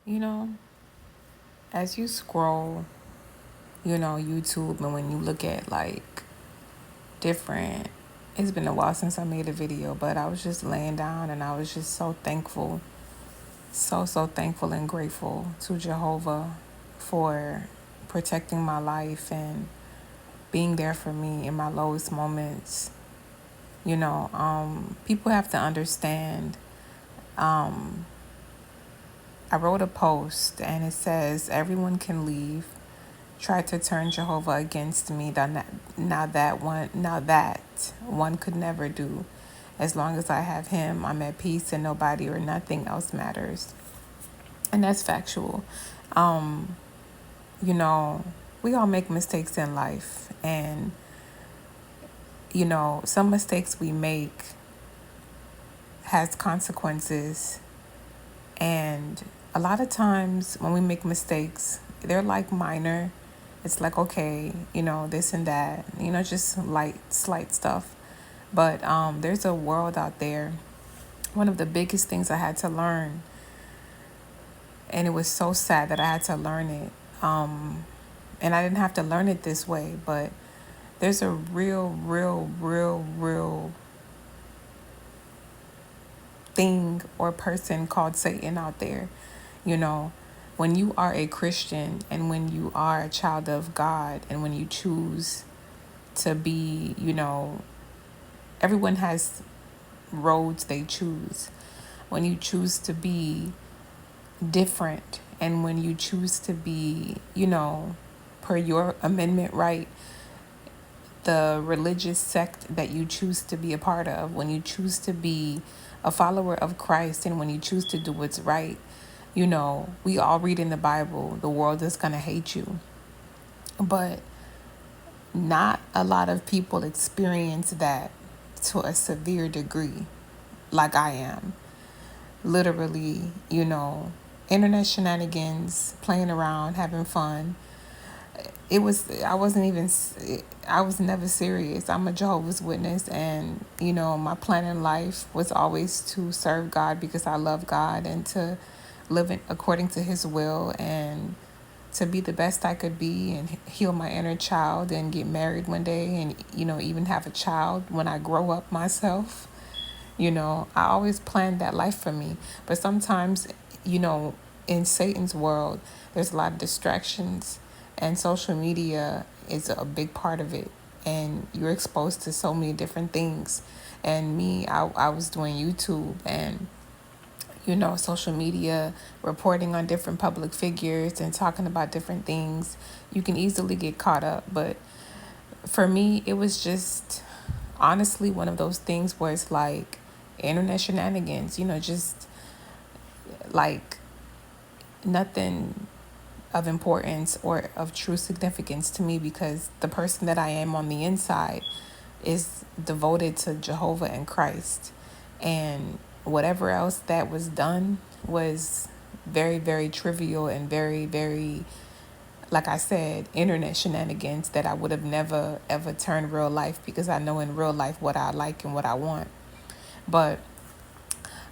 You know, as you scroll, YouTube, and when you look at like different, it's been a while since I made a video, but I was just laying down and I was just so thankful, so thankful and grateful to Jehovah for protecting my life and being there for me in my lowest moments. People have to understand. Um, I wrote a post and it says, everyone can leave. Try to turn Jehovah against me. Now that one could never do. As long as I have him, I'm at peace and nobody or nothing else matters. And that's factual. Um, you know, we all make mistakes in life. And, some mistakes we make has consequences. And a lot of times when we make mistakes, they're like minor. It's like, okay, this and that, just slight stuff. But there's a world out there. One of the biggest things I had to learn, and it was so sad that I had to learn it. And I didn't have to learn it this way, but there's a real thing or person called Satan out there. You know, when you are a Christian and when you are a child of God and when you choose to be, everyone has roads they choose. When you choose to be different and when you choose to be, per your amendment right, the religious sect that you choose to be a part of, when you choose to be a follower of Christ and when you choose to do what's right, we all read in the Bible, the world is going to hate you. But not a lot of people experience that to a severe degree, like I am. Literally, internet shenanigans, playing around, having fun. I was never serious. I'm a Jehovah's Witness, and, my plan in life was always to serve God because I love God and to live according to his will and to be the best I could be and heal my inner child and get married one day and, even have a child when I grow up myself. I always planned that life for me. But sometimes, in Satan's world, there's a lot of distractions, and social media is a big part of it. And you're exposed to so many different things. And I was doing YouTube and, social media, reporting on different public figures and talking about different things. You can easily get caught up. But for me, it was just honestly one of those things where it's like internet shenanigans, just like nothing of importance or of true significance to me because the person that I am on the inside is devoted to Jehovah and Christ. And whatever else that was done was very trivial and very, like I said, internet shenanigans that I would have never ever turned real life because I know in real life what I like and what I want. But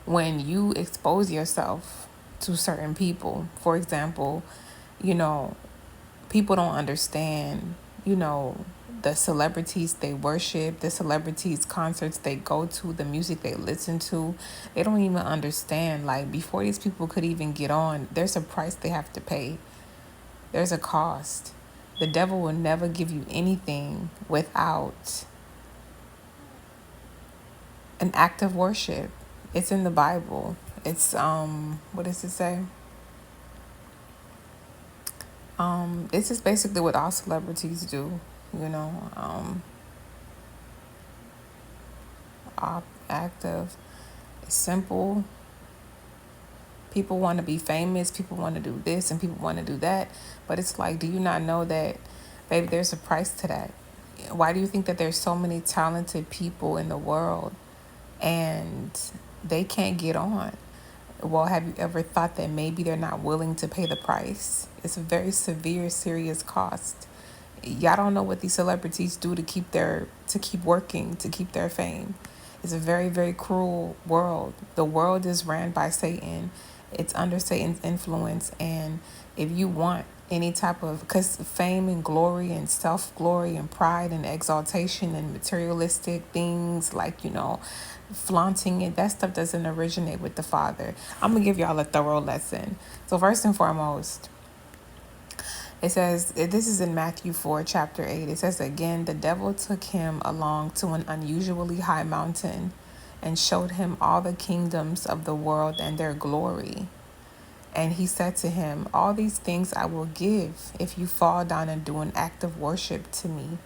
when you expose yourself to certain people, for example, you know, people don't understand, the celebrities they worship, the celebrities' concerts they go to, the music they listen to. They don't even understand. Like, before these people could even get on, there's a price they have to pay. There's a cost. The devil will never give you anything without an act of worship. It's in the Bible. It's what does it say? This is basically what all celebrities do, you know. Active. It's simple. People want to be famous, people want to do this and people want to do that. But it's like, do you not know that, baby, there's a price to that? Why do you think that there's so many talented people in the world and they can't get on? Well, have you ever thought that maybe they're not willing to pay the price? It's a very severe, serious cost. Y'all don't know what these celebrities do to keep working, to keep their fame. It's a very, very cruel world. The world is ran by Satan. It's under Satan's influence. And if you want any type of, because fame and glory and self-glory and pride and exaltation and materialistic things, like, flaunting it, that stuff doesn't originate with the Father. I'm going to give y'all a thorough lesson. So first and foremost, it says, this is in Matthew 4, chapter 8. It says, again, the devil took him along to an unusually high mountain and showed him all the kingdoms of the world and their glory. And he said to him, all these things I will give if you fall down and do an act of worship to me.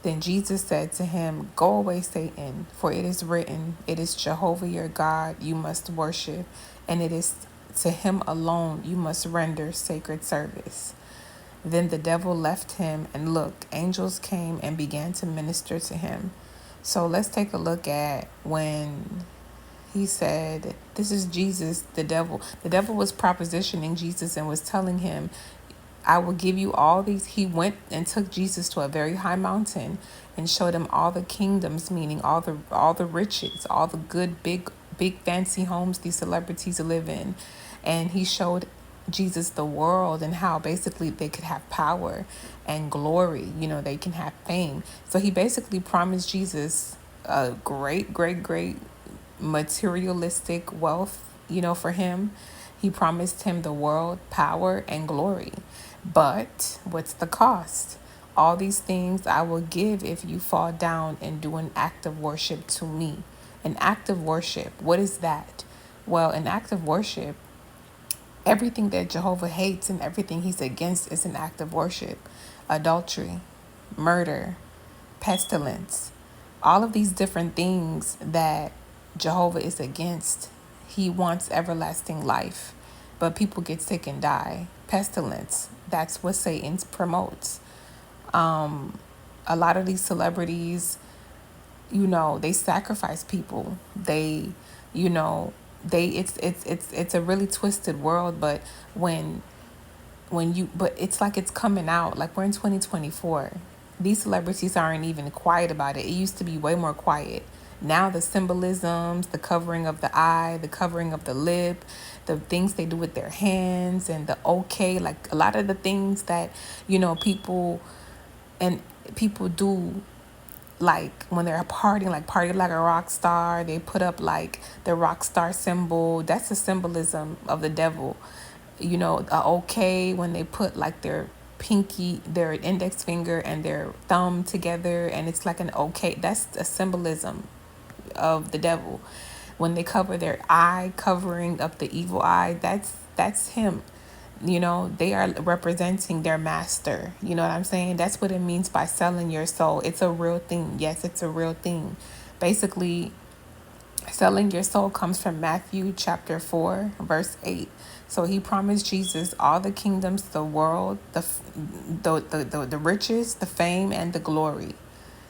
Then Jesus said to him, go away, Satan, for it is written, it is Jehovah your God you must worship, and it is to him alone you must render sacred service. Then the devil left him, and look, angels came and began to minister to him. So let's take a look at when he said, this is Jesus, the devil. The devil was propositioning Jesus and was telling him, I will give you all these. He went and took Jesus to a very high mountain and showed him all the kingdoms, meaning all the riches, all the good, big fancy homes these celebrities live in. And he showed Jesus the world and how basically they could have power and glory, they can have fame. So he basically promised Jesus a great, great, great materialistic wealth, for him. He promised him the world, power, and glory. But what's the cost? All these things I will give if you fall down and do an act of worship to me. An act of worship, what is that? Well, an act of worship, everything that Jehovah hates and everything he's against is an act of worship. Adultery, murder, pestilence, all of these different things that Jehovah is against. He wants everlasting life, but people get sick and die. Pestilence, that's what Satan promotes. A lot of these celebrities, they sacrifice people. It's a really twisted world, but but it's like it's coming out. Like, we're in 2024. These celebrities aren't even quiet about it. It used to be way more quiet. Now the symbolisms, the covering of the eye, the covering of the lip, the things they do with their hands, and like a lot of the things that, people do, like when they're partying, like party like a rock star. They put up like the rock star symbol. That's the symbolism of the devil. When they put like their pinky, their index finger and their thumb together, and it's like an that's a symbolism of the devil. When they cover their eye, covering up the evil eye, that's him. They are representing their master. You know what I'm saying? That's what it means by selling your soul. It's a real thing. Yes, it's a real thing. Basically, selling your soul comes from Matthew chapter 4, verse 8. So he promised Jesus all the kingdoms, the world, the riches, the fame, and the glory,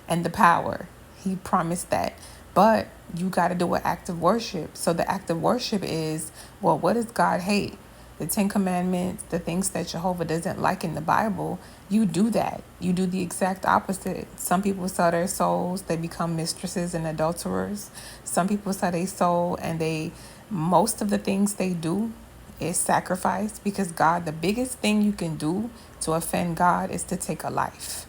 and the power. He promised that. But you got to do an act of worship. So the act of worship is, well, what does God hate? The 10 Commandments, the things that Jehovah doesn't like in the Bible, you do that. You do the exact opposite. Some people sell their souls, they become mistresses and adulterers. Some people sell their soul, and most of the things they do is sacrifice, because God, the biggest thing you can do to offend God is to take a life.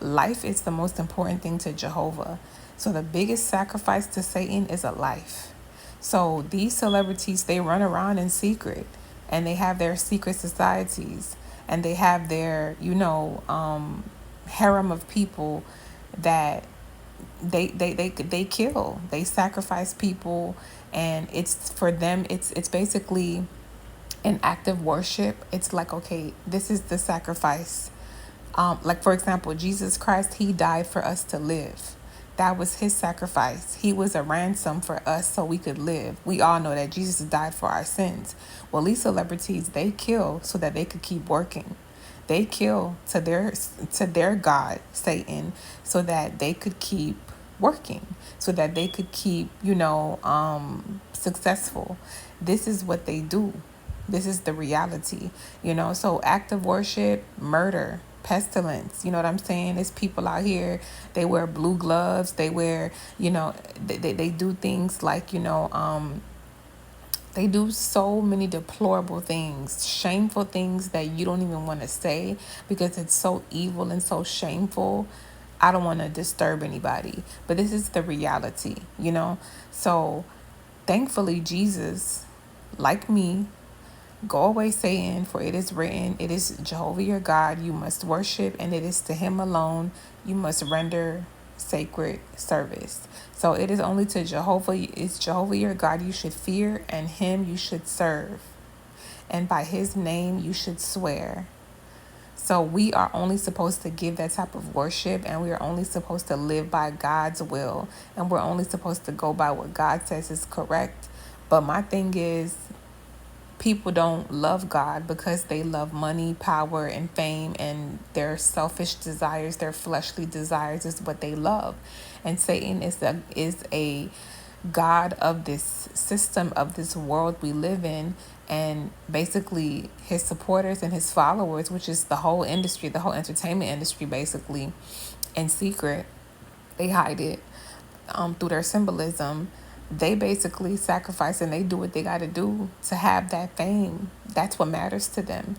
Life is the most important thing to Jehovah. So the biggest sacrifice to Satan is a life. So these celebrities, they run around in secret, and they have their secret societies, and they have their, harem of people that they kill, they sacrifice people, and it's for them, it's basically an act of worship. It's like, okay, this is the sacrifice. Like, for example, Jesus Christ, he died for us to live. That was his sacrifice. He was a ransom for us so we could live. We all know that Jesus died for our sins. Well, these celebrities, they kill so that they could keep working. They kill to their God, Satan, so that they could keep working, so that they could keep, successful. This is what they do. This is the reality, So active worship, murder, pestilence, you know what I'm saying? There's people out here, they wear blue gloves, they wear, they do things like, They do so many deplorable things, shameful things that you don't even want to say because it's so evil and so shameful. I don't want to disturb anybody, but this is the reality, you know? So thankfully, Jesus, like me, go away, Satan, for it is written, it is Jehovah your God you must worship, and it is to him alone you must render sacred service. So it is only to Jehovah, it's Jehovah your God you should fear, and him you should serve. And by his name you should swear. So we are only supposed to give that type of worship, and we are only supposed to live by God's will, and we're only supposed to go by what God says is correct. But my thing is, people don't love God because they love money, power, and fame, and their selfish desires, their fleshly desires is what they love. And Satan is a God of this system, of this world we live in, and basically his supporters and his followers, which is the whole industry, the whole entertainment industry, basically, in secret, they hide it through their symbolism. They basically sacrifice and they do what they got to do to have that fame. That's what matters to them.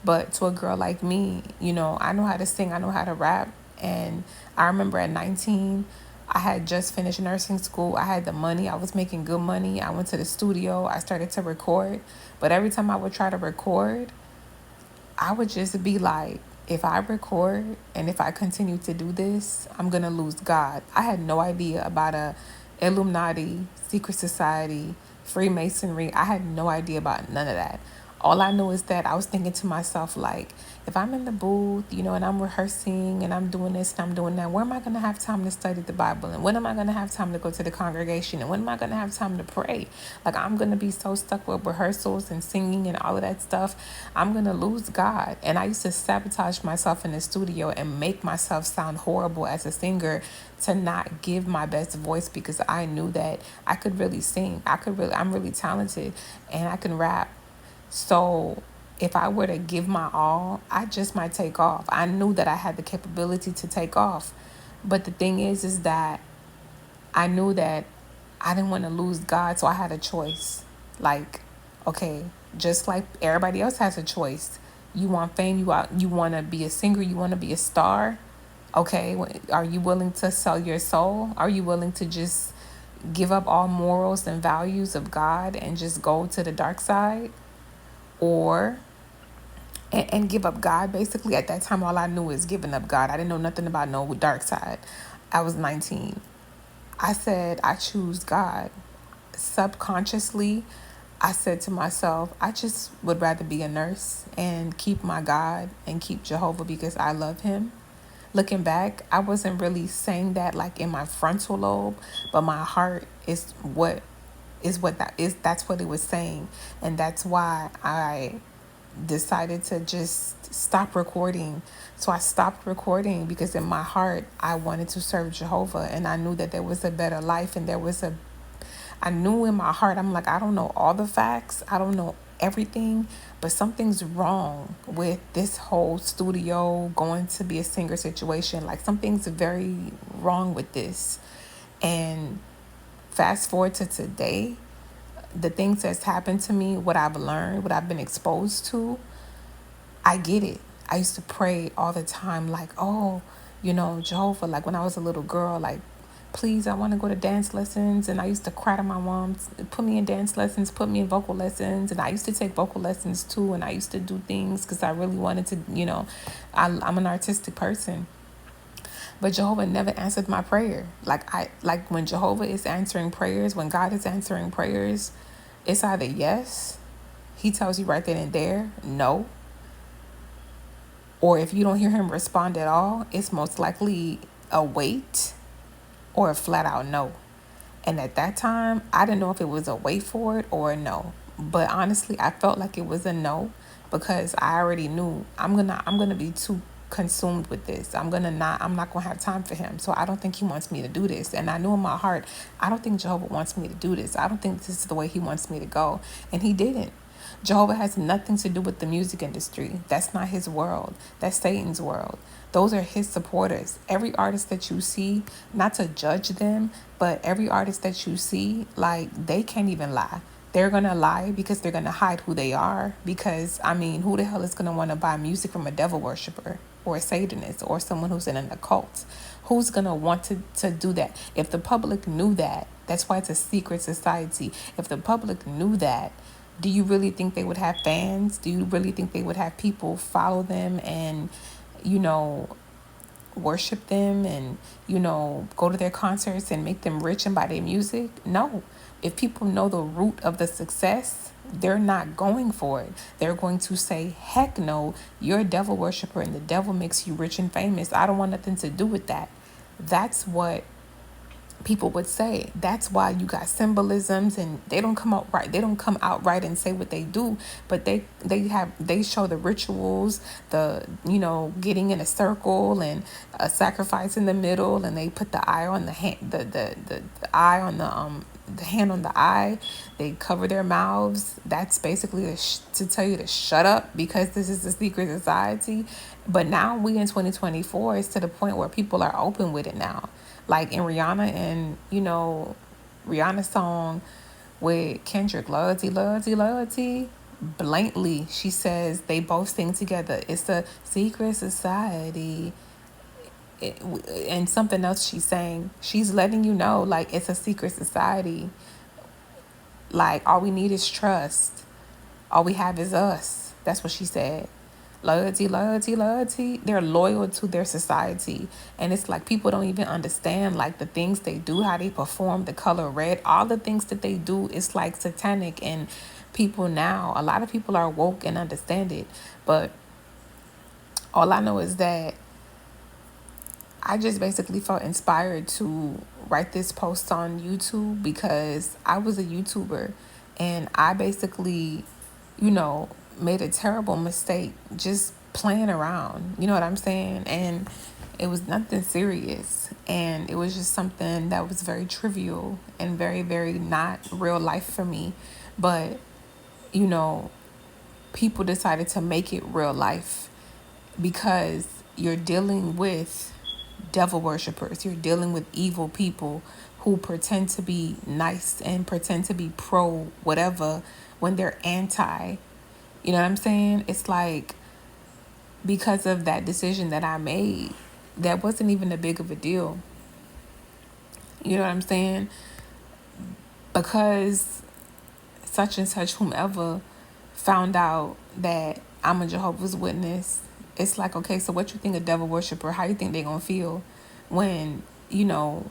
But to a girl like me, you know, I know how to sing, I know how to rap. And I remember at 19, I had just finished nursing school. I had the money. I was making good money. I went to the studio. I started to record. But every time I would try to record, I would just be like, if I record and if I continue to do this, I'm going to lose God. I had no idea about a Illuminati, secret society, Freemasonry. I had no idea about none of that. All I know is that I was thinking to myself, like, if I'm in the booth, you know, and I'm rehearsing and I'm doing this and I'm doing that, where am I going to have time to study the Bible? And when am I going to have time to go to the congregation? And when am I going to have time to pray? Like, I'm going to be so stuck with rehearsals and singing and all of that stuff. I'm going to lose God. And I used to sabotage myself in the studio and make myself sound horrible as a singer to not give my best voice because I knew that I could really sing. I'm really talented and I can rap. So if I were to give my all, I just might take off. I knew that I had the capability to take off. But the thing is that I knew that I didn't want to lose God, so I had a choice. Like, okay, just like everybody else has a choice. You want fame, you want to be a singer, you want to be a star. Okay, are you willing to sell your soul? Are you willing to just give up all morals and values of God and just go to the dark side? Or and give up God. Basically, at that time, all I knew was giving up God. I didn't know nothing about no dark side. I was 19. I said, I choose God. Subconsciously, I said to myself, I just would rather be a nurse and keep my God and keep Jehovah because I love him. Looking back, I wasn't really saying that like in my frontal lobe, but my heart that's what it was saying. And that's why I decided to just stop recording. So I stopped recording because in my heart I wanted to serve Jehovah, and I knew that there was a better life, and I knew in my heart, I'm like, I don't know all the facts, I don't know everything, but something's wrong with this whole studio going to be a singer situation. Like, something's very wrong with this. And fast forward to today, the things that's happened to me, what I've learned, what I've been exposed to, I get it. I used to pray all the time, like, oh, you know, Jehovah, like when I was a little girl, like, please, I want to go to dance lessons. And I used to cry to my mom, put me in dance lessons, put me in vocal lessons. And I used to take vocal lessons too. And I used to do things because I really wanted to, you know, I'm an artistic person. But Jehovah never answered my prayer. Like when Jehovah is answering prayers, when God is answering prayers, it's either yes, he tells you right then and there, no. Or if you don't hear him respond at all, it's most likely a wait or a flat out no. And at that time, I didn't know if it was a wait for it or a no. But honestly, I felt like it was a no because I already knew I'm gonna be too consumed with this. I'm not gonna have time for him. So I don't think he wants me to do this. And I knew in my heart, I don't think Jehovah wants me to do this. I don't think this is the way he wants me to go. And he didn't. Jehovah has nothing to do with the music industry. That's not his world. That's Satan's world. Those are his supporters. Every artist that you see, not to judge them, but every artist that you see, like, they can't even lie. They're going to lie because they're going to hide who they are. Because, I mean, who the hell is going to want to buy music from a devil worshiper or a Satanist or someone who's in an occult? Who's going to want to do that? If the public knew that, that's why it's a secret society. If the public knew that, do you really think they would have fans? Do you really think they would have people follow them and, you know, worship them and, you know, go to their concerts and make them rich and buy their music? No. If people know the root of the success, they're not going for it. They're going to say, heck no, you're a devil worshiper and the devil makes you rich and famous. I don't want nothing to do with that. That's what people would say. That's why you got symbolisms, and they don't come out right. They don't come out right and say what they do, but they show the rituals, the, you know, getting in a circle and a sacrifice in the middle, and they put the eye on the hand, the eye on the hand on the eye. They cover their mouths. That's basically to tell you to shut up, because this is a secret society. But now we in 2024, it's to the point where people are open with it now. Like in Rihanna and, you know, Rihanna's song with Kendrick, Loyalty, Loyalty, Loyalty. Blatantly, she says they both sing together. It's a secret society. And something else she's saying, she's letting you know, like, it's a secret society. Like, all we need is trust. All we have is us. That's what she said. Loyalty, loyalty, loyalty. They're loyal to their society. And it's like people don't even understand, like, the things they do, how they perform, the color red, all the things that they do is like satanic. And people now, a lot of people are woke and understand it. But all I know is that I just basically felt inspired to write this post on YouTube because I was a YouTuber and I basically, you know, made a terrible mistake just playing around. You know what I'm saying? And it was nothing serious. And it was just something that was very trivial and very, very not real life for me. But, you know, people decided to make it real life because you're dealing with devil worshippers. You're dealing with evil people who pretend to be nice and pretend to be pro whatever when they're anti. You know what I'm saying? It's like, because of that decision that I made, that wasn't even a big of a deal. You know what I'm saying? Because such and such, whomever, found out that I'm a Jehovah's Witness, it's like, okay, so what you think a devil worshiper, how you think they're going to feel when, you know,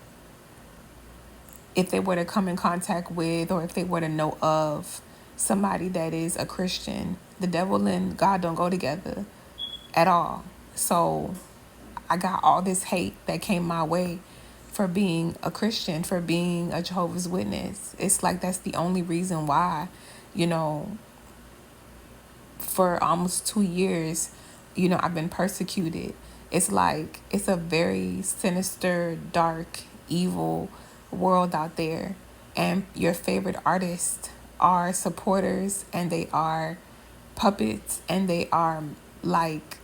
if they were to come in contact with, or if they were to know of somebody that is a Christian? The devil and God don't go together at all. So I got all this hate that came my way for being a Christian, for being a Jehovah's Witness. It's like that's the only reason why, you know, for almost 2 years, you know, I've been persecuted. It's like, it's a very sinister, dark, evil world out there. And your favorite artists are supporters, and they are puppets, and they are like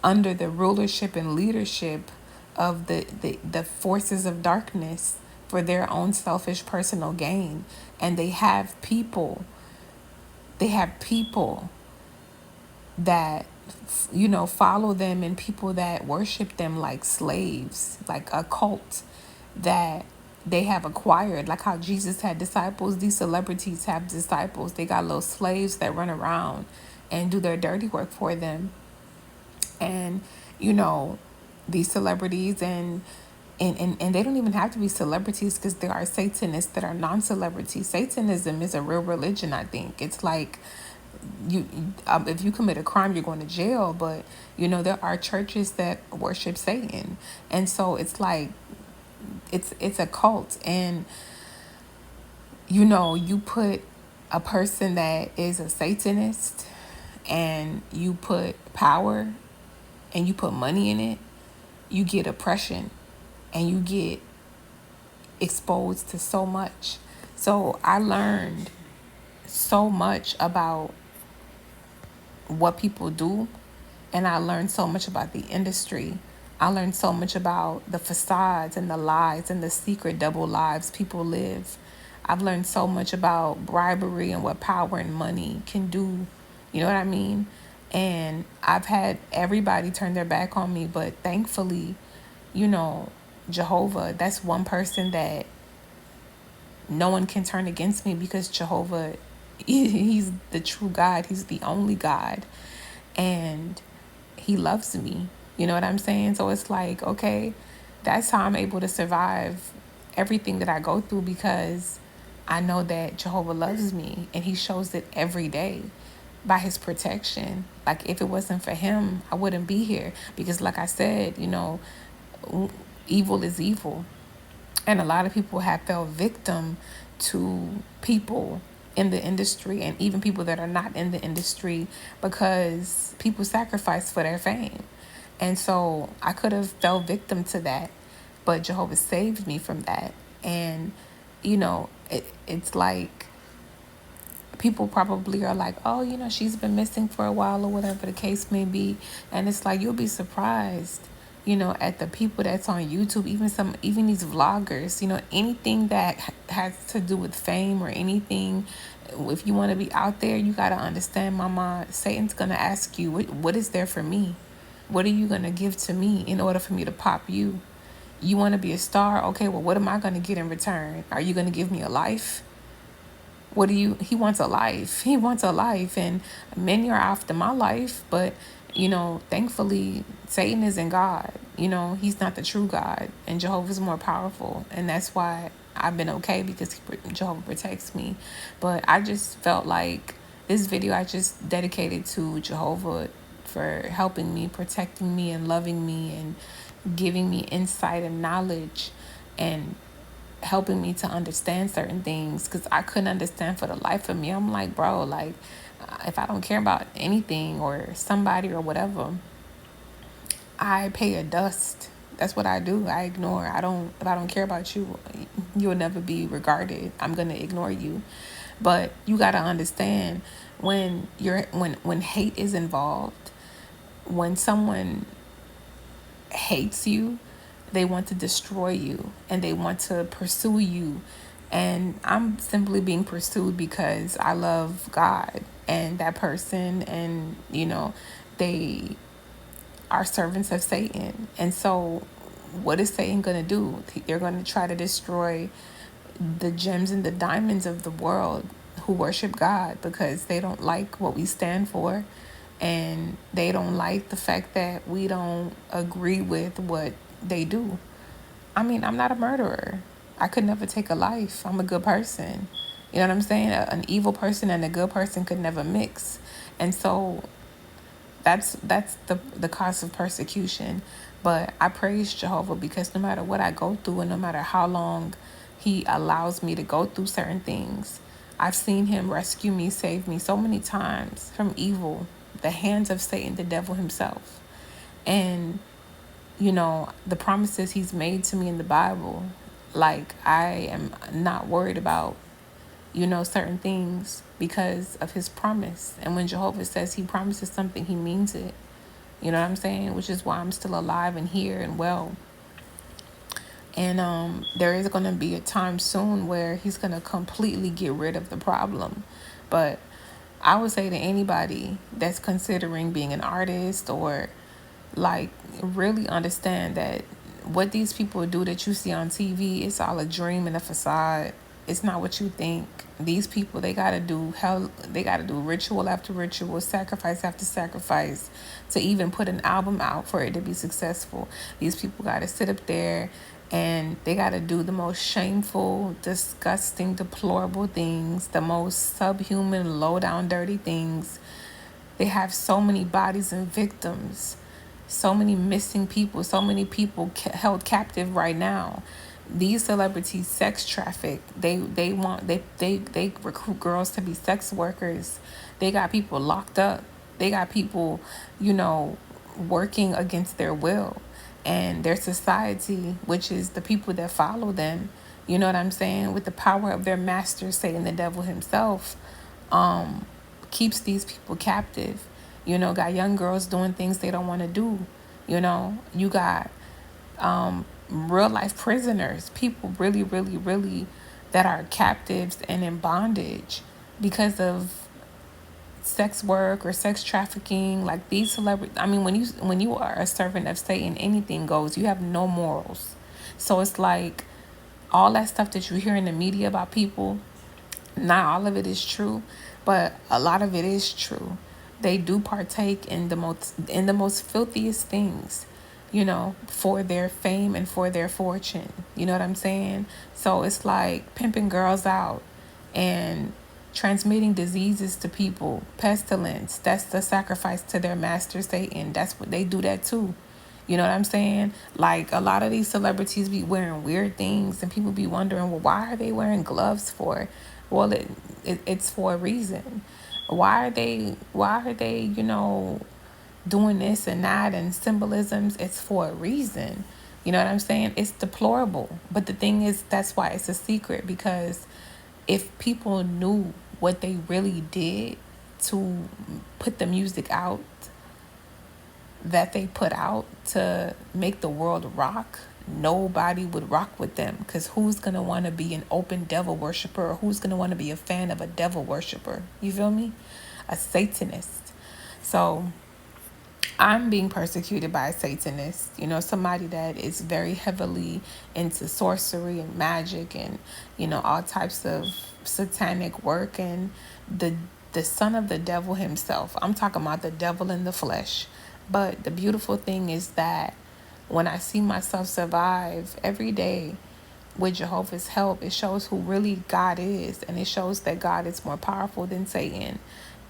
under the rulership and leadership of the forces of darkness for their own selfish personal gain. And they have people that, you know, follow them, and people that worship them like slaves, like a cult that they have acquired. Like how Jesus had disciples, these celebrities have disciples. They got little slaves that run around and do their dirty work for them. And, you know, these celebrities and they don't even have to be celebrities, because there are Satanists that are non-celebrities. Satanism is a real religion, I think. It's like, if you commit a crime, you're going to jail. But, you know, there are churches that worship Satan. And so it's like, it's a cult. And, you know, you put a person that is a Satanist, and you put power and you put money in it, you get oppression, and you get exposed to so much. So I learned so much about what people do, and I learned so much about the industry. I learned so much about the facades and the lies and the secret double lives people live. I've learned so much about bribery and what power and money can do. You know what I mean? And I've had everybody turn their back on me, but thankfully, you know, Jehovah, that's one person that no one can turn against me, because Jehovah, he's the true God. He's the only God. And he loves me. You know what I'm saying? So it's like, okay, that's how I'm able to survive everything that I go through, because I know that Jehovah loves me, and he shows it every day by his protection. Like, if it wasn't for him, I wouldn't be here, because like I said, evil is evil. And a lot of people have fell victim to people in the industry, and even people that are not in the industry, because people sacrifice for their fame. And so I could have fell victim to that, but Jehovah saved me from that. And it's like, people probably are like, oh, she's been missing for a while, or whatever the case may be. And it's like, you'll be surprised, at the people that's on YouTube, even these vloggers, anything that has to do with fame or anything. If you want to be out there, you got to understand, mama, Satan's going to ask you, what is there for me? What are you going to give to me in order for me to pop you? You want to be a star? Okay, well, what am I going to get in return? Are you going to give me a life? He wants a life. He wants a life. And many are after my life, but, thankfully, Satan isn't God. He's not the true God, and Jehovah's more powerful. And that's why I've been okay, because Jehovah protects me. But I just felt like this video I just dedicated to Jehovah for helping me, protecting me, and loving me, and giving me insight and knowledge, and helping me to understand certain things, because I couldn't understand for the life of me. I'm like, bro, like, if I don't care about anything or somebody or whatever, I pay a dust. That's what I do. I ignore. If I don't care about you, you'll never be regarded. I'm going to ignore you. But you got to understand, when hate is involved, when someone hates you, they want to destroy you, and they want to pursue you. And I'm simply being pursued because I love God and that person, and they are servants of Satan. And so what is Satan going to do? They're going to try to destroy the gems and the diamonds of the world who worship God, because they don't like what we stand for, and they don't like the fact that we don't agree with what they do. I mean, I'm not a murderer. I could never take a life. I'm a good person. You know what I'm saying? An evil person and a good person could never mix. And so that's the cause of persecution. But I praise Jehovah, because no matter what I go through, and no matter how long he allows me to go through certain things, I've seen him rescue me, save me so many times from evil, the hands of Satan, the devil himself. And the promises he's made to me in the Bible, like, I am not worried about, certain things, because of his promise. And when Jehovah says he promises something, he means it. You know what I'm saying? Which is why I'm still alive and here and well. And there is going to be a time soon where he's going to completely get rid of the problem. But I would say to anybody that's considering being an artist, or like, really understand that what these people do that you see on TV, it's all a dream and a facade. It's not what you think. These people, they gotta do ritual after ritual, sacrifice after sacrifice, to even put an album out for it to be successful. These people gotta sit up there, and they gotta do the most shameful, disgusting, deplorable things, the most subhuman, low down, dirty things. They have so many bodies and victims, so many missing people, so many people held captive right now. These celebrities sex traffic. They recruit girls to be sex workers. They got people locked up. They got people, working against their will. And their society, which is the people that follow them, you know what I'm saying, with the power of their master, Satan, the devil himself, keeps these people captive. Got young girls doing things they don't want to do. You got real life prisoners, people really, really, really that are captives and in bondage because of sex work or sex trafficking. Like these celebrities, I mean, when you are a servant of Satan, anything goes. You have no morals. So it's like all that stuff that you hear in the media about people, not all of it is true, but a lot of it is true. They do partake in the most filthiest things, for their fame and for their fortune. You know what I'm saying? So it's like pimping girls out and transmitting diseases to people, pestilence. That's the sacrifice to their master Satan. That's what they do that too. You know what I'm saying? Like a lot of these celebrities be wearing weird things, and people be wondering, well, why are they wearing gloves for? Well, it's for a reason. Why are they doing this and that and symbolisms? It's for a reason. You know what I'm saying? It's deplorable. But the thing is, that's why it's a secret, because if people knew what they really did to put the music out that they put out to make the world rock, nobody would rock with them. Because who's going to want to be an open devil worshiper, or who's going to want to be a fan of a devil worshiper? You feel me? A Satanist. So I'm being persecuted by a Satanist, somebody that is very heavily into sorcery and magic and, all types of satanic work, and the son of the devil himself. I'm talking about the devil in the flesh. But the beautiful thing is that when I see myself survive every day with Jehovah's help, it shows who really God is, and it shows that God is more powerful than Satan.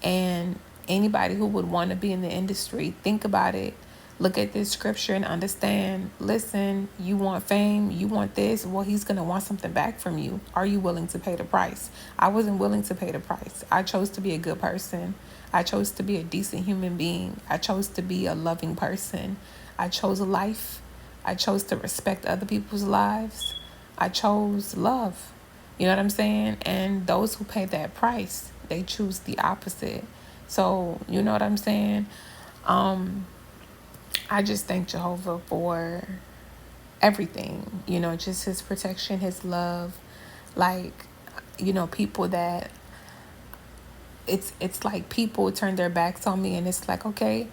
And anybody who would want to be in the industry, think about it. Look at this scripture and understand. Listen, you want fame, you want this, well, he's going to want something back from you. Are you willing to pay the price? I wasn't willing to pay the price. I chose to be a good person. I chose to be a decent human being. I chose to be a loving person. I chose life. I chose to respect other people's lives. I chose love. You know what I'm saying? And those who pay that price, they choose the opposite. So, you know what I'm saying? I just thank Jehovah for everything, just his protection, his love. Like, people that it's like people turn their backs on me, and it's like, okay,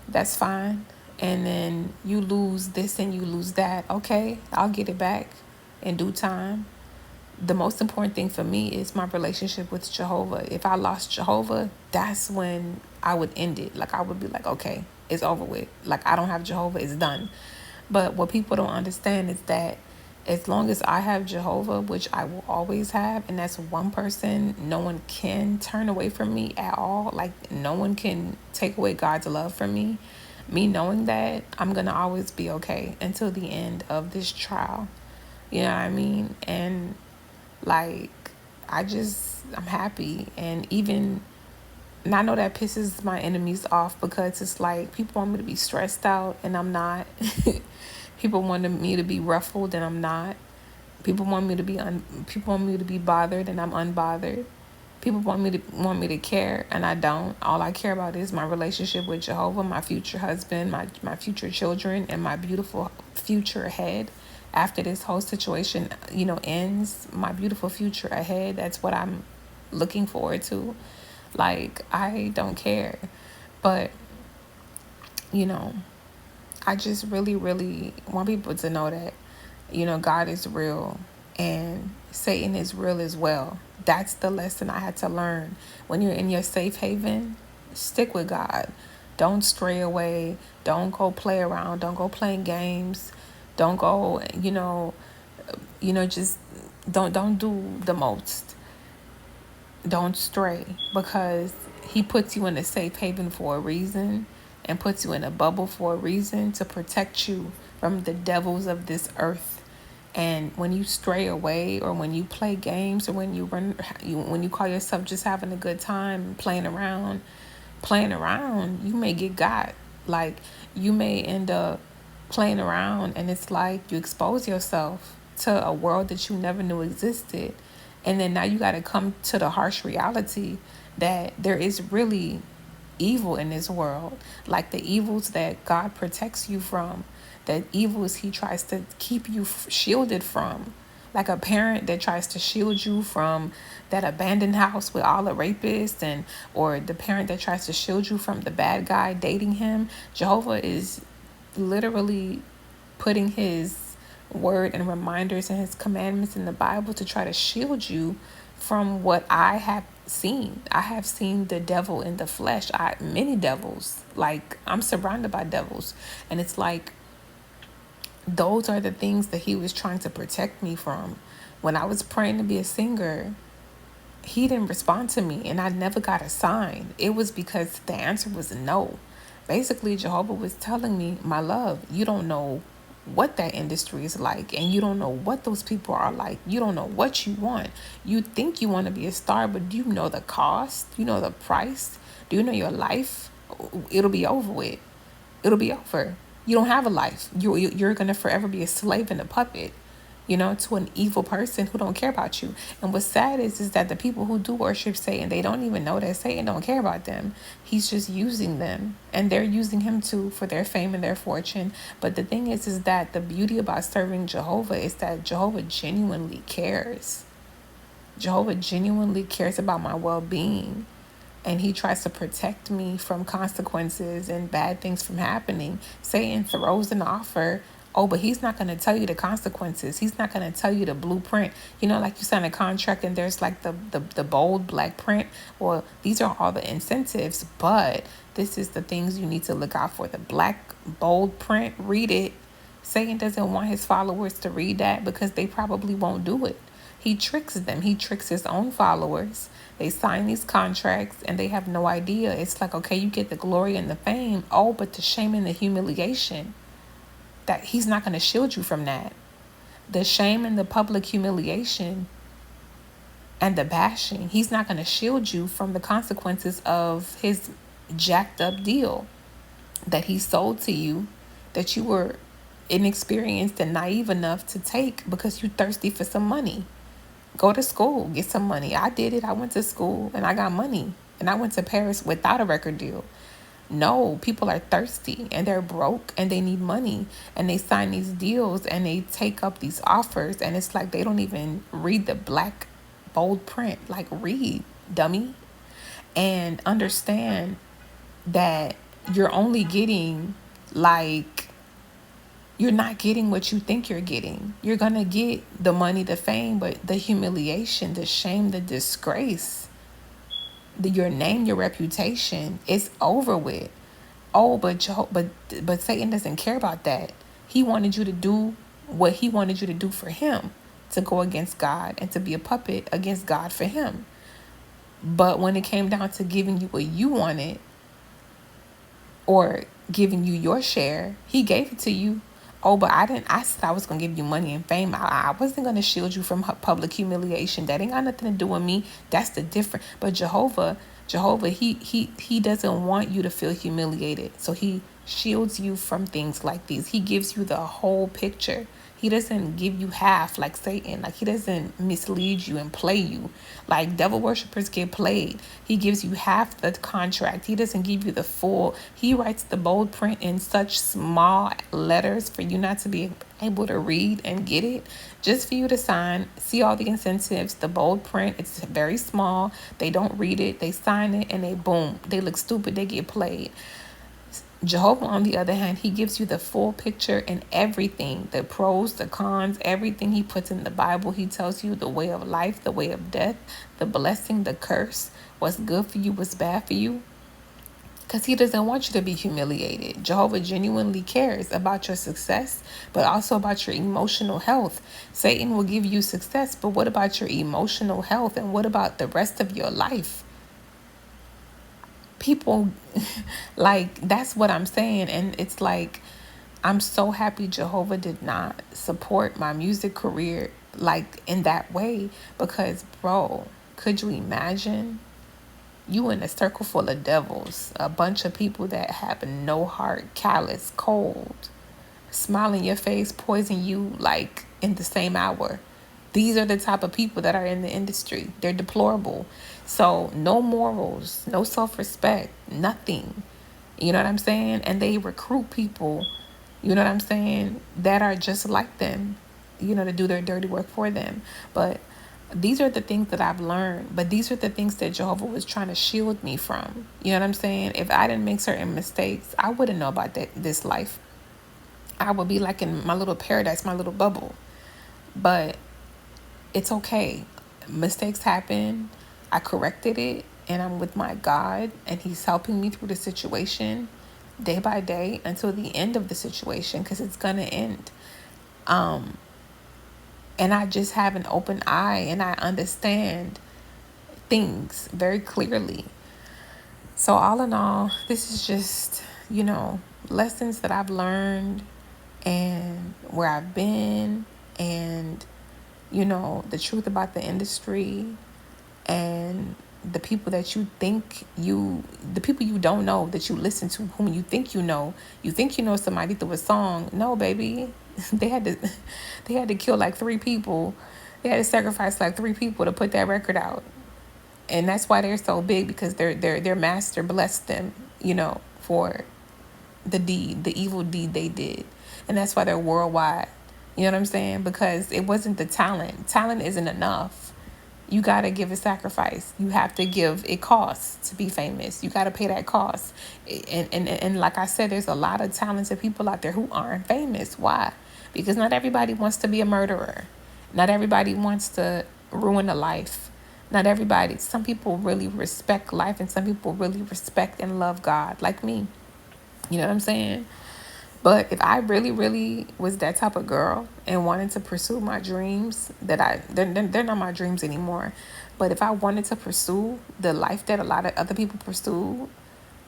that's fine. And then you lose this and you lose that. Okay, I'll get it back in due time. The most important thing for me is my relationship with Jehovah. If I lost Jehovah, that's when I would end it. Like, I would be like, okay, it's over with. Like, I don't have Jehovah, it's done. But what people don't understand is that as long as I have Jehovah, which I will always have, and that's one person, no one can turn away from me at all. Like, no one can take away God's love from me. Me knowing that, I'm going to always be okay until the end of this trial. You know what I mean? And like, I'm happy. And even, and I know that pisses my enemies off, because it's like people want me to be stressed out and I'm not. People wanted me to be ruffled and I'm not. People want me to be bothered and I'm unbothered. People want me to care, and I don't. All I care about is my relationship with Jehovah, my future husband, my future children, and my beautiful future ahead. After this whole situation, ends, my beautiful future ahead, that's what I'm looking forward to. Like, I don't care. But, I just really, really want people to know that, God is real and Satan is real as well. That's the lesson I had to learn. When you're in your safe haven, stick with God. Don't stray away. Don't go play around. Don't go playing games. Don't go, just don't do the most. Don't stray, because he puts you in a safe haven for a reason, and puts you in a bubble for a reason, to protect you from the devils of this earth. And when you stray away, or when you play games, or when when you call yourself just having a good time, playing around, you may get got. Like, you may end up playing around, and it's like you expose yourself to a world that you never knew existed. And then now you got to come to the harsh reality that there is really evil in this world. Like, the evils that God protects you from, the evils he tries to keep you shielded from. Like a parent that tries to shield you from that abandoned house with all the rapists, and or the parent that tries to shield you from the bad guy dating him. Jehovah is literally putting his word and reminders and his commandments in the Bible to try to shield you from what I have seen. I have seen the devil in the flesh. Many devils. Like, I'm surrounded by devils. And it's like, those are the things that he was trying to protect me from. When I was praying to be a singer, he didn't respond to me, and I never got a sign. It was because the answer was no. Basically, Jehovah was telling me, my love, you don't know what that industry is like, and you don't know what those people are like. You don't know what you want. You think you want to be a star, but do you know the cost? You know the price? Do you know your life? It'll be over with. It'll be over. You don't have a life. You're going to forever be a slave and a puppet, to an evil person who don't care about you. And what's sad is that the people who do worship Satan, they don't even know that Satan don't care about them. He's just using them, and they're using him too for their fame and their fortune. But the thing is that the beauty about serving Jehovah is that Jehovah genuinely cares. Jehovah genuinely cares about my well-being. And he tries to protect me from consequences and bad things from happening. Satan throws an offer. Oh, but he's not going to tell you the consequences. He's not going to tell you the blueprint. Like you sign a contract and there's like the bold black print. Well, these are all the incentives, but this is the things you need to look out for. The black bold print, read it. Satan doesn't want his followers to read that because they probably won't do it. He tricks them. He tricks his own followers. They sign these contracts and they have no idea. It's like, okay, you get the glory and the fame. Oh, but the shame and the humiliation, that he's not going to shield you from that. The shame and the public humiliation and the bashing, he's not going to shield you from the consequences of his jacked up deal that he sold to you, that you were inexperienced and naive enough to take because you're thirsty for some money. Go to school, get some money. I did it. I went to school and I got money. And I went to Paris without a record deal. No, people are thirsty and they're broke and they need money. And they sign these deals and they take up these offers. And it's like they don't even read the black bold print. Like, read, dummy. And understand that you're only getting you're not getting what you think you're getting. You're going to get the money, the fame, but the humiliation, the shame, the disgrace, your name, your reputation is over with. Oh, but Satan doesn't care about that. He wanted you to do what he wanted you to do for him, to go against God and to be a puppet against God for him. But when it came down to giving you what you wanted or giving you your share, he gave it to you. Oh, but I said I was going to give you money and fame. I wasn't going to shield you from public humiliation. That ain't got nothing to do with me. That's the difference. But Jehovah, he doesn't want you to feel humiliated. So he shields you from things like these. He gives you the whole picture. He doesn't give you half like Satan. Like, he doesn't mislead you and play you. Like, devil worshippers get played. He gives you half the contract. He doesn't give you the full. He writes the bold print in such small letters for you not to be able to read and get it. Just for you to sign, see all the incentives, the bold print. It's very small. They don't read it. They sign it and they boom. They look stupid. They get played. Jehovah, on the other hand, he gives you the full picture and everything, the pros, the cons, everything he puts in the Bible. He tells you the way of life, the way of death, the blessing, the curse, what's good for you, what's bad for you. Because he doesn't want you to be humiliated. Jehovah genuinely cares about your success, but also about your emotional health. Satan will give you success, but what about your emotional health? And what about the rest of your life? People, that's what I'm saying. And it's like, I'm so happy Jehovah did not support my music career in that way, because bro, could you imagine you in a circle full of devils, a bunch of people that have no heart, callous, cold, smile in your face, poison you in the same hour. These are the type of people that are in the industry. They're deplorable. So no morals, no self-respect, nothing. You know what I'm saying? And they recruit people, you know what I'm saying, that are just like them. to do their dirty work for them. But these are the things that I've learned. But these are the things that Jehovah was trying to shield me from. You know what I'm saying? If I didn't make certain mistakes, I wouldn't know about this life. I would be like in my little paradise, my little bubble. But it's okay. Mistakes happen. I corrected it, and I'm with my God, and He's helping me through the situation day by day until the end of the situation, because it's gonna end. And I just have an open eye, and I understand things very clearly. So all in all, this is just, lessons that I've learned, and where I've been, and the truth about the industry, and the people that the people you don't know that you listen to, whom you think you know somebody through a song. No, baby, they had to kill like 3 people. They had to sacrifice like 3 people to put that record out, and that's why they're so big, because their master blessed them, for the evil deed they did, and that's why they're worldwide. You know what I'm saying? Because it wasn't the talent. Talent isn't enough. You got to give a sacrifice. You have to give. It costs to be famous. You got to pay that cost. And like I said, there's a lot of talented people out there who aren't famous. Why? Because not everybody wants to be a murderer. Not everybody wants to ruin a life. Not everybody. Some people really respect life, and some people really respect and love God, like me. You know what I'm saying? But if I really, really was that type of girl and wanted to pursue my dreams, they're not my dreams anymore. But if I wanted to pursue the life that a lot of other people pursue,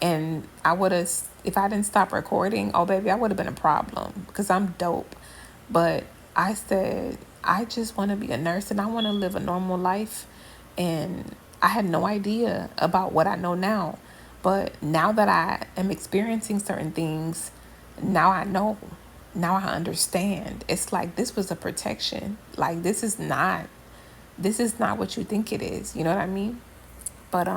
and if I didn't stop recording, oh baby, I would have been a problem, because I'm dope. But I said, I just want to be a nurse, and I want to live a normal life. And I had no idea about what I know now. But now that I am experiencing certain things, now I know. Now I understand. It's like this was a protection. Like this is not what you think it is. You know what I mean? But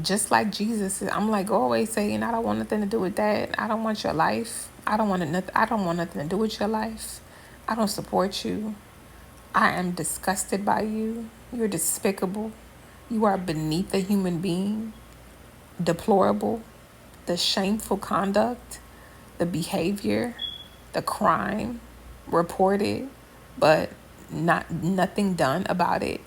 just like Jesus, I'm like always saying, I don't want nothing to do with that. I don't want your life. I don't want nothing to do with your life. I don't support you. I am disgusted by you. You're despicable. You are beneath a human being. Deplorable. The shameful conduct, the behavior, the crime reported, but nothing done about it.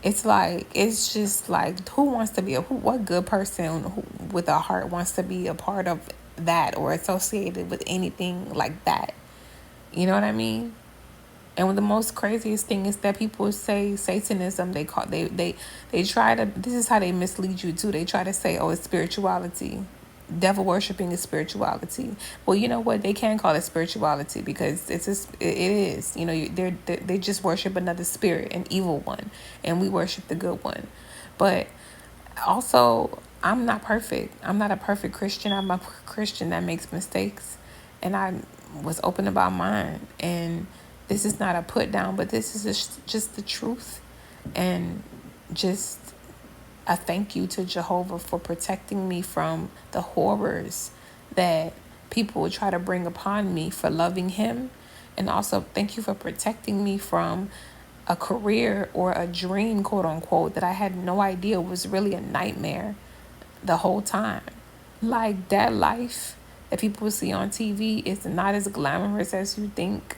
It's just like, what good person with a heart wants to be a part of that or associated with anything like that? You know what I mean? And the most craziest thing is that people say Satanism. They try to. This is how they mislead you too. They try to say, oh, it's spirituality. Devil worshiping is spirituality. Well, you know what? They can call it spirituality, because it is. They just worship another spirit, an evil one, and we worship the good one. But also, I'm not perfect. I'm not a perfect Christian. I'm a Christian that makes mistakes, and I was open about mine. And this is not a put down, but this is just the truth, and just a thank you to Jehovah for protecting me from the horrors that people would try to bring upon me for loving Him. And also thank you for protecting me from a career or a dream, quote unquote, that I had no idea was really a nightmare the whole time. Like, that life that people see on TV is not as glamorous as you think.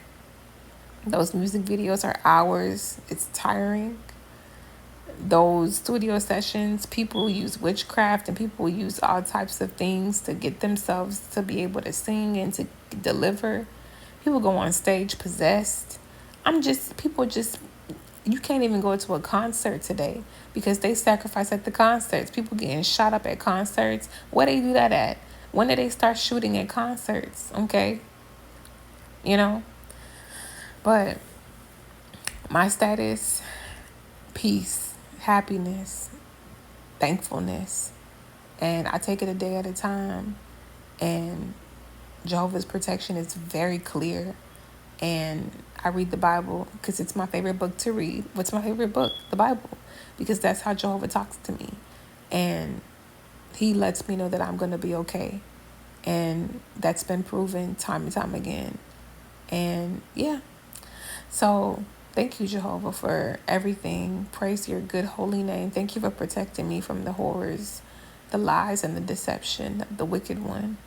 Those music videos are hours. It's tiring. Those studio sessions, people use witchcraft, and people use all types of things to get themselves to be able to sing and to deliver. People go on stage possessed. You can't even go to a concert today because they sacrifice at the concerts. People getting shot up at concerts. Where they do that at? When did they start shooting at concerts? Okay. But my status, peace, happiness, thankfulness, and I take it a day at a time. And Jehovah's protection is very clear. And I read the Bible because it's my favorite book to read. What's my favorite book? The Bible. Because that's how Jehovah talks to me. And He lets me know that I'm going to be okay. And that's been proven time and time again. And yeah, so thank you, Jehovah, for everything. Praise your good holy name. Thank you for protecting me from the horrors, the lies, and the deception of the wicked one.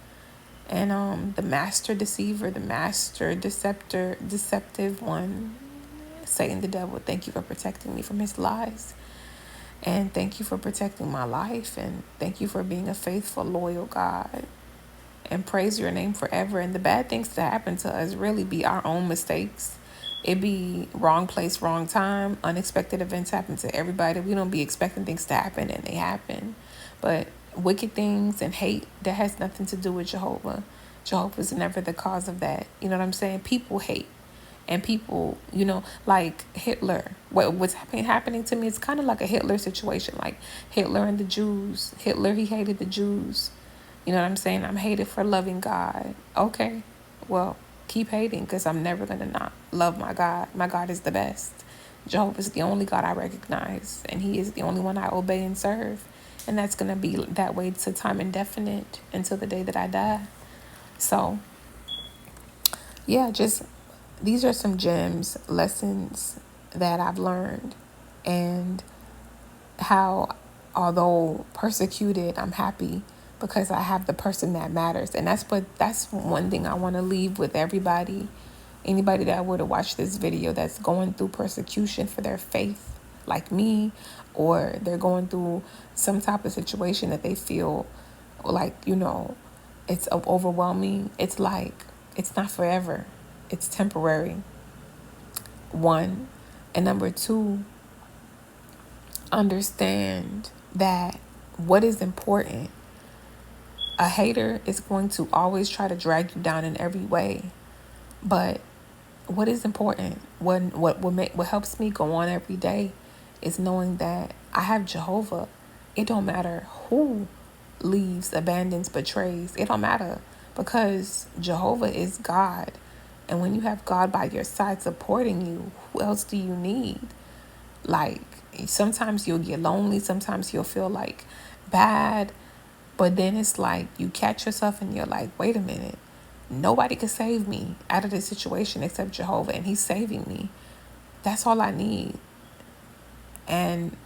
And the master deceiver, the master deceptive one, Satan the devil. Thank you for protecting me from his lies. And thank you for protecting my life. And thank you for being a faithful, loyal God. And praise your name forever. And the bad things that happen to us really be our own mistakes. It be wrong place, wrong time. Unexpected events happen to everybody. We don't be expecting things to happen, and they happen. But wicked things and hate, that has nothing to do with Jehovah. Jehovah's never the cause of that. You know what I'm saying? People hate. And people, like Hitler. What's happening to me, it's kind of like a Hitler situation. Like Hitler and the Jews. Hitler, he hated the Jews. You know what I'm saying? I'm hated for loving God. Okay, well, keep hating, because I'm never going to not love my God. My God is the best. Jehovah is the only God I recognize, and he is the only one I obey and serve. And that's going to be that way to time indefinite, until the day that I die. So, yeah, just these are some gems, lessons that I've learned, and how, although persecuted, I'm happy because I have the person that matters. And that's one thing I want to leave with everybody. Anybody that would have watched this video that's going through persecution for their faith, like me, or they're going through some type of situation that they feel like, it's overwhelming. It's like, it's not forever. It's temporary. One. And number two, understand that what is important. A hater is going to always try to drag you down in every way. But what is important, what helps me go on every day, is knowing that I have Jehovah. It don't matter who leaves, abandons, betrays. It don't matter, because Jehovah is God. And when you have God by your side supporting you, who else do you need? Like, sometimes you'll get lonely. Sometimes you'll feel like bad. But then it's like you catch yourself and you're like, wait a minute. Nobody could save me out of this situation except Jehovah, and he's saving me. That's all I need. And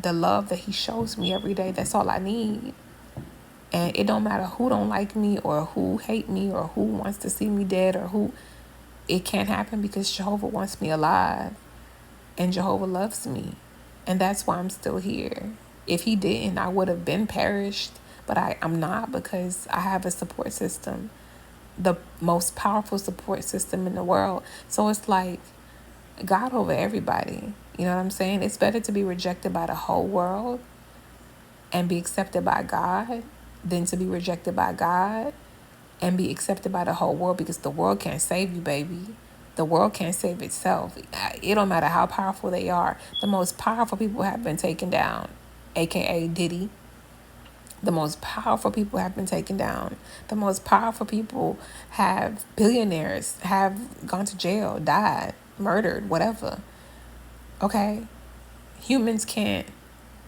the love that he shows me every day, that's all I need. And it don't matter who don't like me, or who hate me, or who wants to see me dead, or who. It can't happen, because Jehovah wants me alive. And Jehovah loves me. And that's why I'm still here. If he didn't, I would have been perished. But I'm not, because I have a support system. The most powerful support system in the world. So it's like God over everybody. You know what I'm saying? It's better to be rejected by the whole world and be accepted by God than to be rejected by God and be accepted by the whole world, because the world can't save you, baby. The world can't save itself. It don't matter how powerful they are. The most powerful people have been taken down, aka Diddy. The most powerful people have been taken down. The most powerful people billionaires have gone to jail, died, murdered, whatever. Okay? Humans can't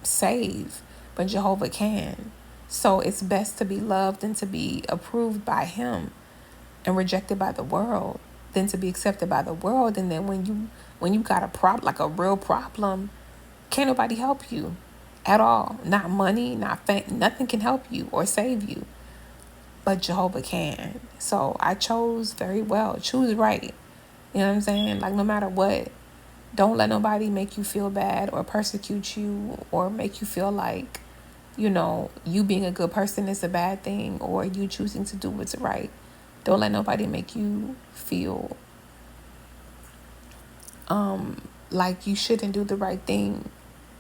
save, but Jehovah can. So it's best to be loved and to be approved by him and rejected by the world than to be accepted by the world. And then when you got a problem, like a real problem, can't nobody help you at all. Not money, not fame, nothing can help you or save you. But Jehovah can. So I chose very well. Choose right. You know what I'm saying? Like, no matter what, don't let nobody make you feel bad or persecute you or make you feel like, you being a good person is a bad thing, or you choosing to do what's right. Don't let nobody make you feel like you shouldn't do the right thing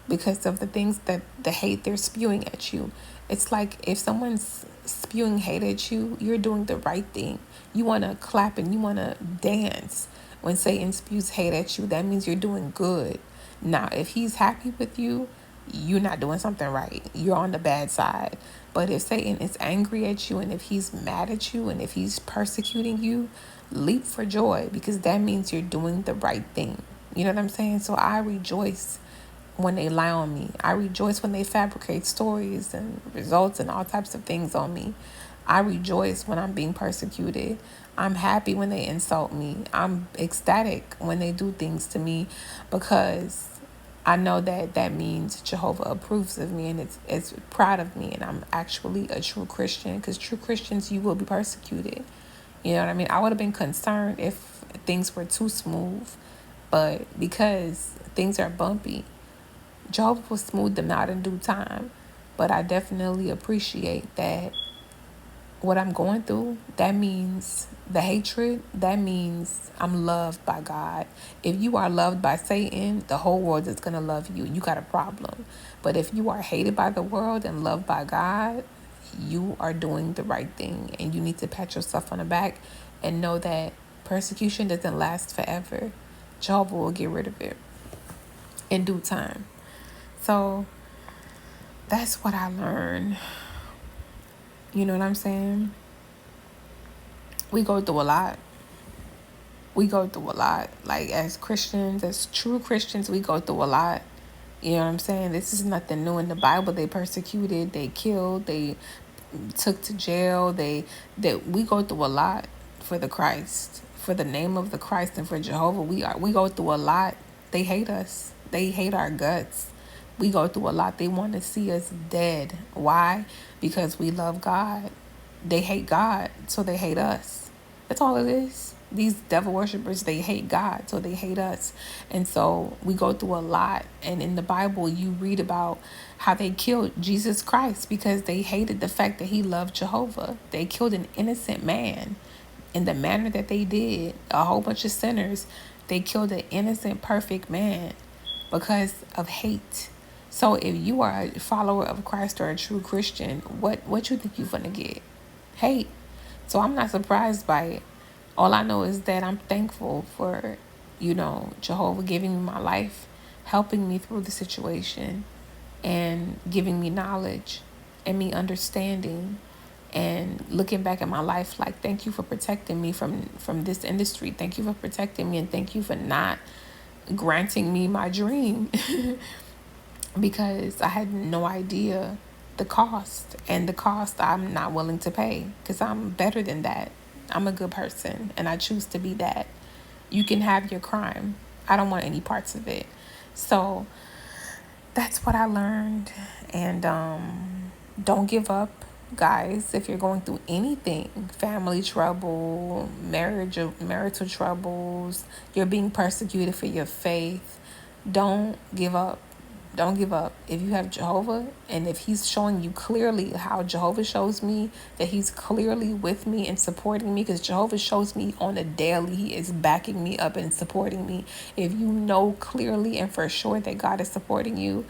because of the things that the hate they're spewing at you. It's like if someone's spewing hate at you, you're doing the right thing. You want to clap and you want to dance. When Satan spews hate at you, that means you're doing good. Now, if he's happy with you, you're not doing something right. You're on the bad side. But if Satan is angry at you, and if he's mad at you, and if he's persecuting you, leap for joy, because that means you're doing the right thing. You know what I'm saying? So I rejoice when they lie on me. I rejoice when they fabricate stories and results and all types of things on me. I rejoice when I'm being persecuted. I'm happy when they insult me. I'm ecstatic when they do things to me, because I know that that means Jehovah approves of me and it's proud of me, and I'm actually a true Christian, because true Christians, you will be persecuted. You know what I mean? I would have been concerned if things were too smooth, but because things are bumpy, Jehovah will smooth them out in due time. But I definitely appreciate that what I'm going through, that means the hatred, that means I'm loved by God. If you are loved by Satan, the whole world is going to love you. You got a problem. But if you are hated by the world and loved by God, you are doing the right thing. And you need to pat yourself on the back and know that persecution doesn't last forever. Jehovah will get rid of it in due time. So that's what I learned. You know what I'm saying? We go through a lot. We go through a lot. Like, as Christians, as true Christians, we go through a lot. You know what I'm saying? This is nothing new in the Bible. They persecuted, they killed, they took to jail. We go through a lot for the Christ, for the name of the Christ, and for Jehovah. We go through a lot. They hate us. They hate our guts. We go through a lot. They want to see us dead. Why? Because we love God. They hate God, so they hate us. That's all it is. These devil worshippers, they hate God, so they hate us. And so we go through a lot. And in the Bible, you read about how they killed Jesus Christ because they hated the fact that he loved Jehovah. They killed an innocent man in the manner that they did. A whole bunch of sinners. They killed an innocent, perfect man because of hate. So if you are a follower of Christ or a true Christian, what you think you're going to get? Hate. So I'm not surprised by it. All I know is that I'm thankful for, Jehovah giving me my life, helping me through the situation, and giving me knowledge and me understanding, and looking back at my life like, thank you for protecting me from this industry. Thank you for protecting me, and thank you for not granting me my dream because I had no idea the cost, and the cost I'm not willing to pay because I'm better than that. I'm a good person and I choose to be that. You can have your crime. I don't want any parts of it. So that's what I learned. And don't give up, guys. If you're going through anything, family trouble, marital troubles, you're being persecuted for your faith, don't give up. Don't give up. If you have Jehovah, and if he's showing you clearly how Jehovah shows me that he's clearly with me and supporting me, because Jehovah shows me on a daily, he is backing me up and supporting me. If you know clearly and for sure that God is supporting you,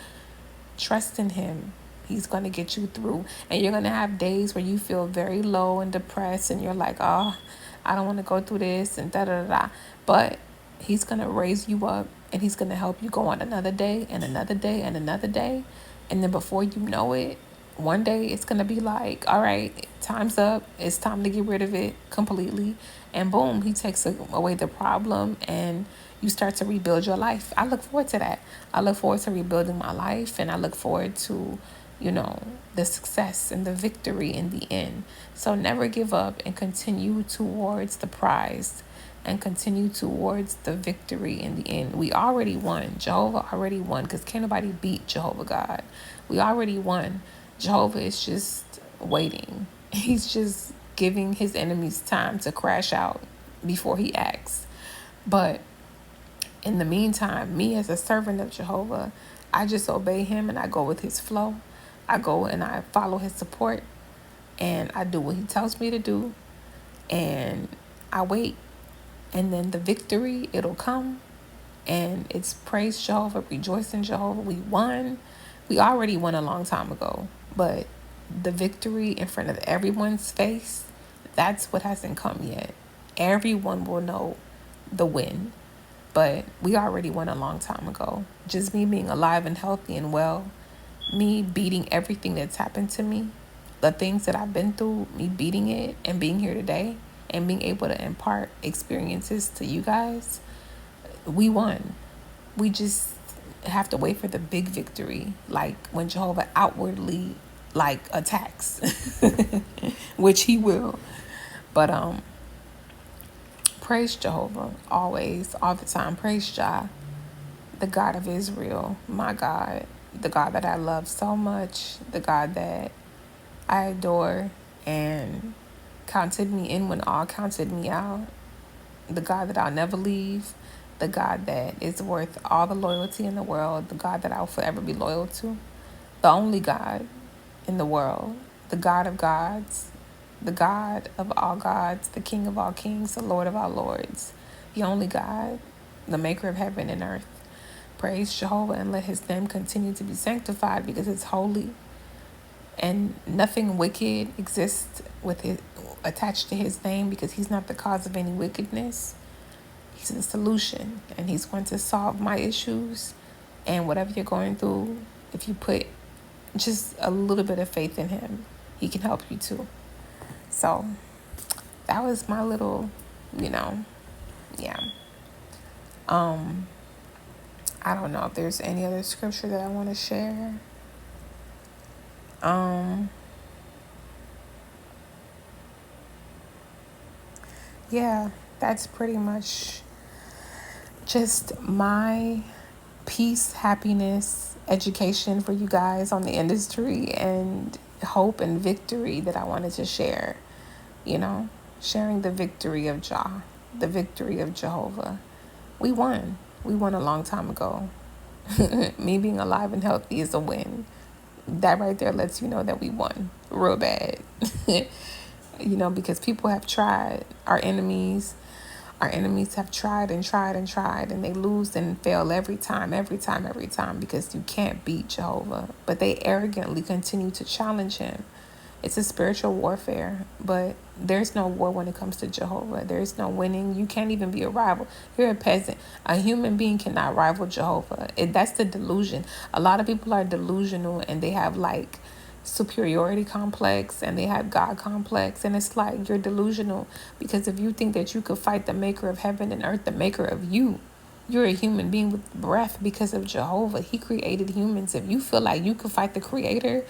trust in him. He's going to get you through. And you're going to have days where you feel very low and depressed, and you're like, oh, I don't want to go through this, and da-da-da-da. But he's going to raise you up, and he's going to help you go on another day and another day and another day. And then before you know it, one day it's going to be like, all right, time's up. It's time to get rid of it completely. And boom, he takes away the problem, and you start to rebuild your life. I look forward to that. I look forward to rebuilding my life, and I look forward to, the success and the victory in the end. So never give up, and continue towards the prize, and continue towards the victory in the end. We already won. Jehovah already won, because can't nobody beat Jehovah God. We already won. Jehovah is just waiting. He's just giving his enemies time to crash out before he acts. But in the meantime, me as a servant of Jehovah, I just obey him and I go with his flow. I go and I follow his support, and I do what he tells me to do, and I wait. And then the victory, it'll come, and it's praise Jehovah, rejoice in Jehovah. We won. We already won a long time ago, but the victory in front of everyone's face, that's what hasn't come yet. Everyone will know the win, but we already won a long time ago. Just me being alive and healthy and well, me beating everything that's happened to me, the things that I've been through, me beating it and being here today and being able to impart experiences to you guys, we won. We just have to wait for the big victory, like when Jehovah outwardly like attacks, which he will. But praise Jehovah always, all the time. Praise Jah, the God of Israel, my God, the God that I love so much, the God that I adore and counted me in when all counted me out, the God that I'll never leave, the God that is worth all the loyalty in the world, the God that I'll forever be loyal to, the only God in the world, the God of gods, the God of all gods, the King of all kings, the Lord of all lords, the only God, the maker of heaven and earth. Praise Jehovah and let his name continue to be sanctified because it's holy and nothing wicked exists with it attached to his name because he's not the cause of any wickedness. He's the solution and he's going to solve my issues and whatever you're going through. If you put just a little bit of faith in him, he can help you too. So that was my little, yeah. I don't know if there's any other scripture that I want to share. Yeah, that's pretty much just my peace, happiness, education for you guys on the industry and hope and victory that I wanted to share. Sharing the victory of Jah, the victory of Jehovah. We won. We won a long time ago. Me being alive and healthy is a win. That right there lets you know that we won real bad. Because people have tried, our enemies have tried and tried and tried, and they lose and fail every time, because you can't beat Jehovah. But they arrogantly continue to challenge him. It's a spiritual warfare, but there's no war when it comes to Jehovah. There's no winning. You can't even be a rival. You're a peasant. A human being cannot rival Jehovah. That's the delusion. A lot of people are delusional and they have like superiority complex and they have God complex. And it's like you're delusional because if you think that you could fight the maker of heaven and earth, the maker of you, you're a human being with breath because of Jehovah. He created humans. If you feel like you could fight the creator,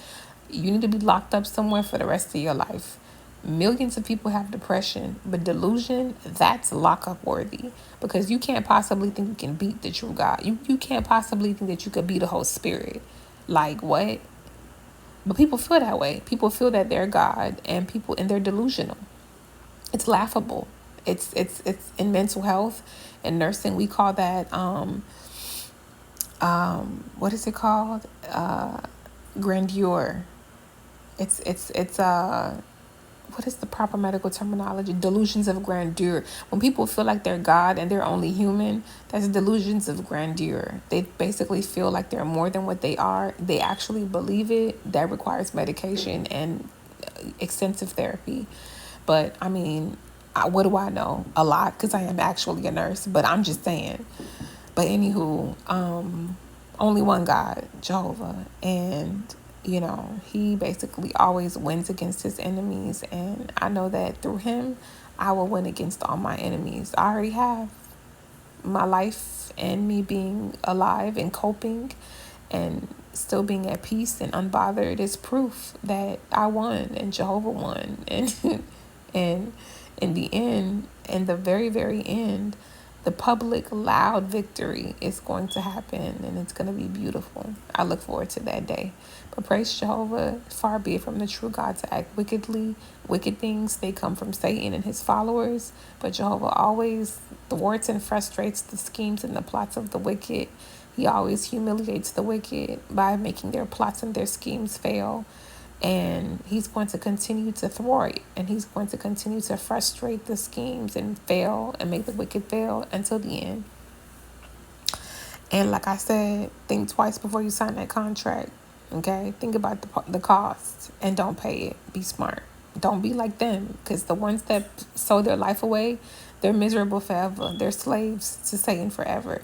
you need to be locked up somewhere for the rest of your life. Millions of people have depression, but delusion, that's lockup worthy because you can't possibly think you can beat the true God. You can't possibly think that you could beat the whole spirit. Like what? But people feel that way. People feel that they're God and they're delusional. It's laughable. It's in mental health and nursing. We call that, what is it called? Grandeur. It's what is the proper medical terminology? Delusions of grandeur. When people feel like they're God and they're only human, that's delusions of grandeur. They basically feel like they're more than what they are. They actually believe it. That requires medication and extensive therapy. But I mean, what do I know? A lot, because I am actually a nurse, but I'm just saying. But anywho, only one God, Jehovah. And he basically always wins against his enemies. And I know that through him, I will win against all my enemies. I already have. My life and me being alive and coping and still being at peace and unbothered is proof that I won and Jehovah won. And and in the end, in the very, very end, the public loud victory is going to happen and it's going to be beautiful. I look forward to that day. But praise Jehovah, far be it from the true God to act wickedly. Wicked things, they come from Satan and his followers. But Jehovah always thwarts and frustrates the schemes and the plots of the wicked. He always humiliates the wicked by making their plots and their schemes fail. And he's going to continue to thwart and he's going to continue to frustrate the schemes and fail and make the wicked fail until the end. And like I said, think twice before you sign that contract. Okay? Think about the cost and don't pay it. Be smart. Don't be like them, because the ones that sold their life away, they're miserable forever. They're slaves to Satan forever.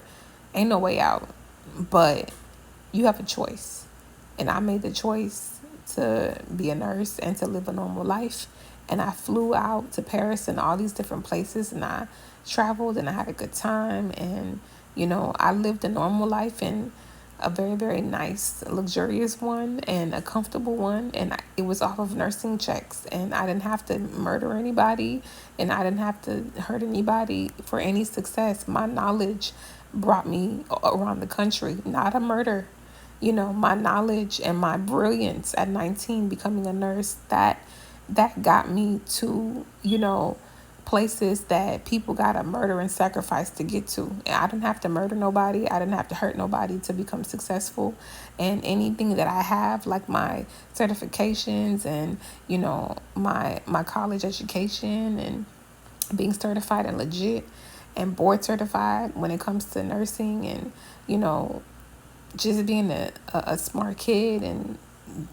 Ain't no way out. But you have a choice. And I made the choice to be a nurse and to live a normal life. And I flew out to Paris and all these different places and I traveled and I had a good time and, I lived a normal life and a very, very nice, luxurious one and a comfortable one. And it was off of nursing checks. And I didn't have to murder anybody. And I didn't have to hurt anybody for any success. My knowledge brought me around the country, not a murder. My knowledge and my brilliance at 19 becoming a nurse, that got me to, places that people gotta murder and sacrifice to get to. And I didn't have to murder nobody. I didn't have to hurt nobody to become successful. And anything that I have, like my certifications and, my college education and being certified and legit and board certified when it comes to nursing and, just being a smart kid and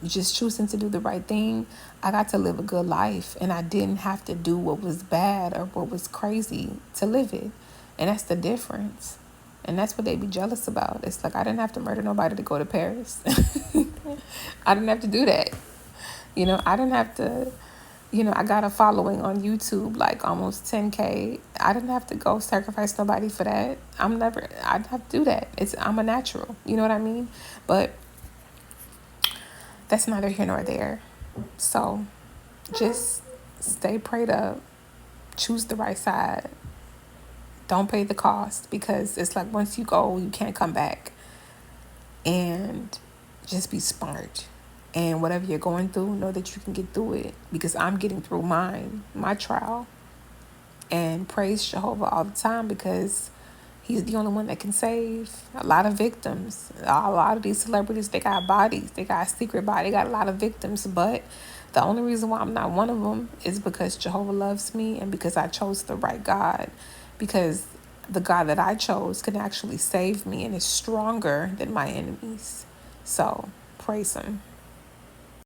just choosing to do the right thing, I got to live a good life. And I didn't have to do what was bad or what was crazy to live it. And that's the difference. And that's what they be jealous about. It's like I didn't have to murder nobody to go to Paris. I didn't have to do that. I didn't have to, I got a following on YouTube, like almost 10K. I didn't have to go sacrifice nobody for that. I didn't have to do that. I'm a natural. You know what I mean? But that's neither here nor there. So just stay prayed up. Choose the right side. Don't pay the cost, because it's like once you go, you can't come back. And just be smart. And whatever you're going through, know that you can get through it, because I'm getting through my trial. And praise Jehovah all the time, because he's the only one that can save. A lot of victims. A lot of these celebrities, they got bodies. They got a secret body. They got a lot of victims. But the only reason why I'm not one of them is because Jehovah loves me and because I chose the right God. Because the God that I chose can actually save me and is stronger than my enemies. So praise him.